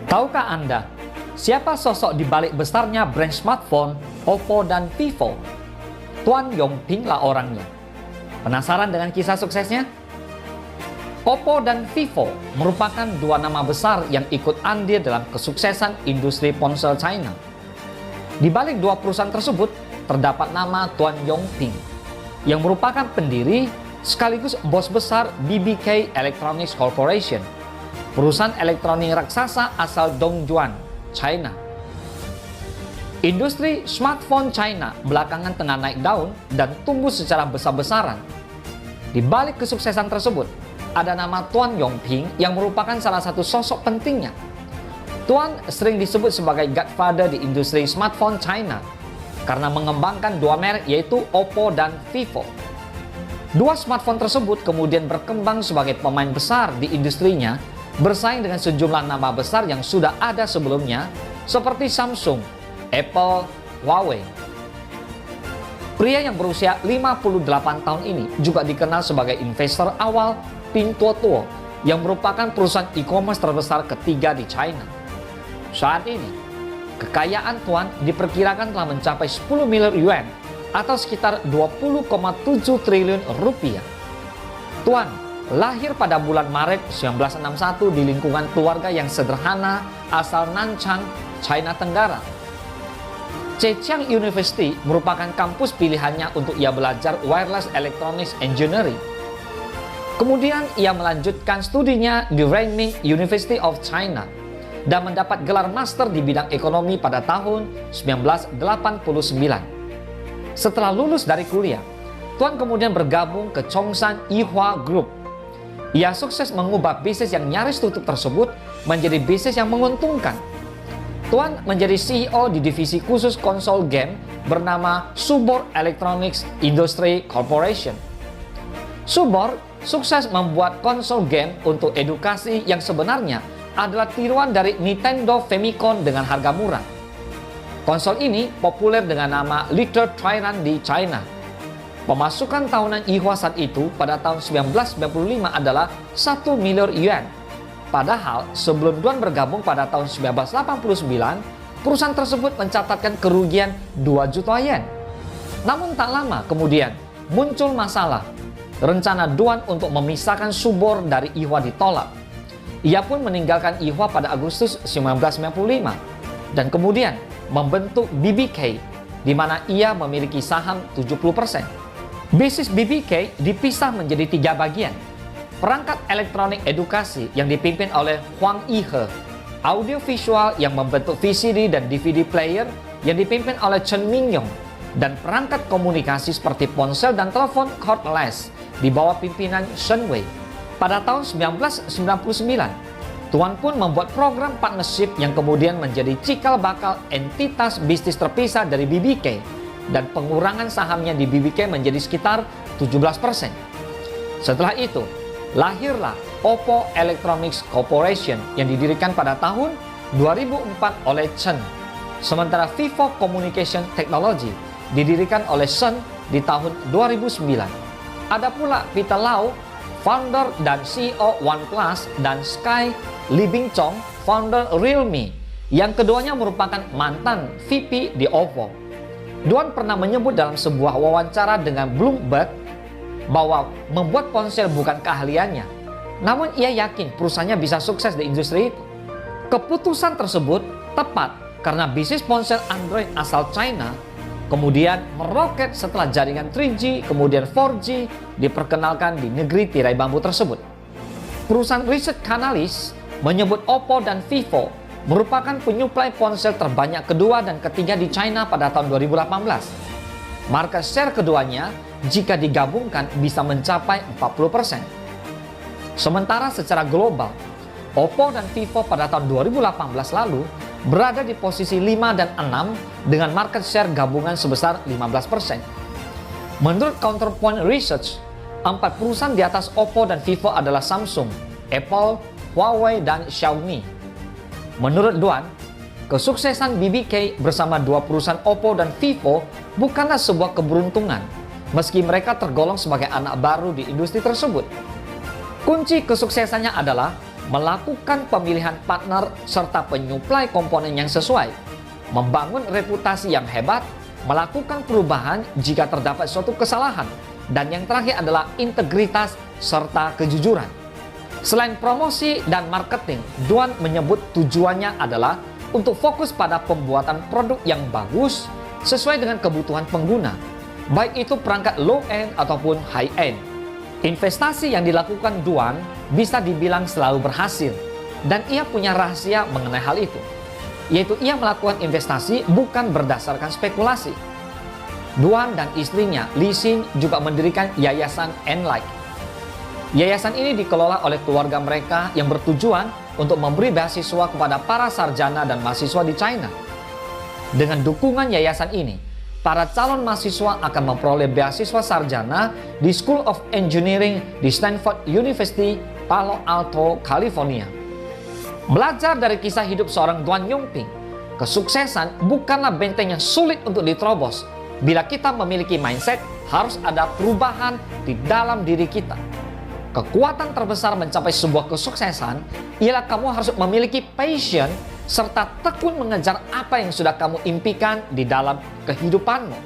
Tahukah Anda, siapa sosok di balik besarnya brand smartphone Oppo dan Vivo? Tuan Yongping lah orangnya. Penasaran dengan kisah suksesnya? Oppo dan Vivo merupakan dua nama besar yang ikut andil dalam kesuksesan industri ponsel China. Di balik dua perusahaan tersebut, terdapat nama Tuan Yongping, yang merupakan pendiri sekaligus bos besar BBK Electronics Corporation, perusahaan elektronik raksasa asal Dongguan, China. Industri smartphone China belakangan tengah naik daun dan tumbuh secara besar-besaran. Di balik kesuksesan tersebut, ada nama Tuan Yongping yang merupakan salah satu sosok pentingnya. Tuan sering disebut sebagai godfather di industri smartphone China karena mengembangkan dua merek yaitu Oppo dan Vivo. Dua smartphone tersebut kemudian berkembang sebagai pemain besar di industrinya, bersaing dengan sejumlah nama besar yang sudah ada sebelumnya seperti Samsung, Apple, Huawei. Pria yang berusia 58 tahun ini juga dikenal sebagai investor awal Pinduoduo yang merupakan perusahaan e-commerce terbesar ketiga di China. Saat ini, kekayaan Tuan diperkirakan telah mencapai 10 miliar yuan atau sekitar 20,7 triliun rupiah. Tuan lahir pada bulan Maret 1961 di lingkungan keluarga yang sederhana asal Nanchang, China Tenggara. Zhejiang University merupakan kampus pilihannya untuk ia belajar wireless electronics engineering. Kemudian ia melanjutkan studinya di Renmin University of China dan mendapat gelar master di bidang ekonomi pada tahun 1989. Setelah lulus dari kuliah, Tuan kemudian bergabung ke Chongsan Yihua Group. Ia sukses mengubah bisnis yang nyaris tutup tersebut menjadi bisnis yang menguntungkan. Tuan menjadi CEO di divisi khusus konsol game bernama Subor Electronics Industry Corporation. Subor sukses membuat konsol game untuk edukasi yang sebenarnya adalah tiruan dari Nintendo Famicom dengan harga murah. Konsol ini populer dengan nama Little Tyrant di China. Pemasukan tahunan Yihua saat itu pada tahun 1995 adalah 1 miliar yuan. Padahal sebelum Tuan bergabung pada tahun 1989, perusahaan tersebut mencatatkan kerugian 2 juta yen. Namun tak lama kemudian muncul masalah. Rencana Tuan untuk memisahkan Subor dari Yihua ditolak. Ia pun meninggalkan Yihua pada Agustus 1995 dan kemudian membentuk BBK, di mana ia memiliki saham 70%. Bisnis BBK dipisah menjadi 3 bagian. Perangkat elektronik edukasi yang dipimpin oleh Huang Yihe, audiovisual yang membentuk VCD dan DVD player yang dipimpin oleh Chen Mingyong, dan perangkat komunikasi seperti ponsel dan telepon cordless di bawah pimpinan Shen Wei. Pada tahun 1999, Tuan pun membuat program partnership yang kemudian menjadi cikal bakal entitas bisnis terpisah dari BBK, dan pengurangan sahamnya di BBK menjadi sekitar 17%. Setelah itu, lahirlah Oppo Electronics Corporation yang didirikan pada tahun 2004 oleh Chen. Sementara Vivo Communication Technology didirikan oleh Shen di tahun 2009. Ada pula Peter Lau, founder dan CEO OnePlus, dan Sky Libingchong, founder Realme, yang keduanya merupakan mantan VP di Oppo. Tuan pernah menyebut dalam sebuah wawancara dengan Bloomberg bahwa membuat ponsel bukan keahliannya, namun ia yakin perusahaannya bisa sukses di industri itu. Keputusan tersebut tepat karena bisnis ponsel Android asal China kemudian meroket setelah jaringan 3G kemudian 4G diperkenalkan di negeri tirai bambu tersebut. Perusahaan riset Canalys menyebut Oppo dan Vivo merupakan penyuplai ponsel terbanyak kedua dan ketiga di China pada tahun 2018. Market share keduanya jika digabungkan bisa mencapai 40%. Sementara secara global, Oppo dan Vivo pada tahun 2018 lalu berada di posisi 5 dan 6 dengan market share gabungan sebesar 15%. Menurut Counterpoint Research, 4 perusahaan di atas Oppo dan Vivo adalah Samsung, Apple, Huawei, dan Xiaomi. Menurut Tuan, kesuksesan BBK bersama dua perusahaan Oppo dan Vivo bukanlah sebuah keberuntungan, meski mereka tergolong sebagai anak baru di industri tersebut. Kunci kesuksesannya adalah melakukan pemilihan partner serta penyuplai komponen yang sesuai, membangun reputasi yang hebat, melakukan perubahan jika terdapat suatu kesalahan, dan yang terakhir adalah integritas serta kejujuran. Selain promosi dan marketing, Duan menyebut tujuannya adalah untuk fokus pada pembuatan produk yang bagus sesuai dengan kebutuhan pengguna, baik itu perangkat low-end ataupun high-end. Investasi yang dilakukan Duan bisa dibilang selalu berhasil, dan ia punya rahasia mengenai hal itu, yaitu ia melakukan investasi bukan berdasarkan spekulasi. Duan dan istrinya, Li Xin, juga mendirikan Yayasan Enlight. Yayasan ini dikelola oleh keluarga mereka yang bertujuan untuk memberi beasiswa kepada para sarjana dan mahasiswa di China. Dengan dukungan yayasan ini, para calon mahasiswa akan memperoleh beasiswa sarjana di School of Engineering di Stanford University, Palo Alto, California. Belajar dari kisah hidup seorang Duan Yongping, kesuksesan bukanlah benteng yang sulit untuk diterobos. Bila kita memiliki mindset, harus ada perubahan di dalam diri kita. Kekuatan terbesar mencapai sebuah kesuksesan ialah kamu harus memiliki passion serta tekun mengejar apa yang sudah kamu impikan di dalam kehidupanmu.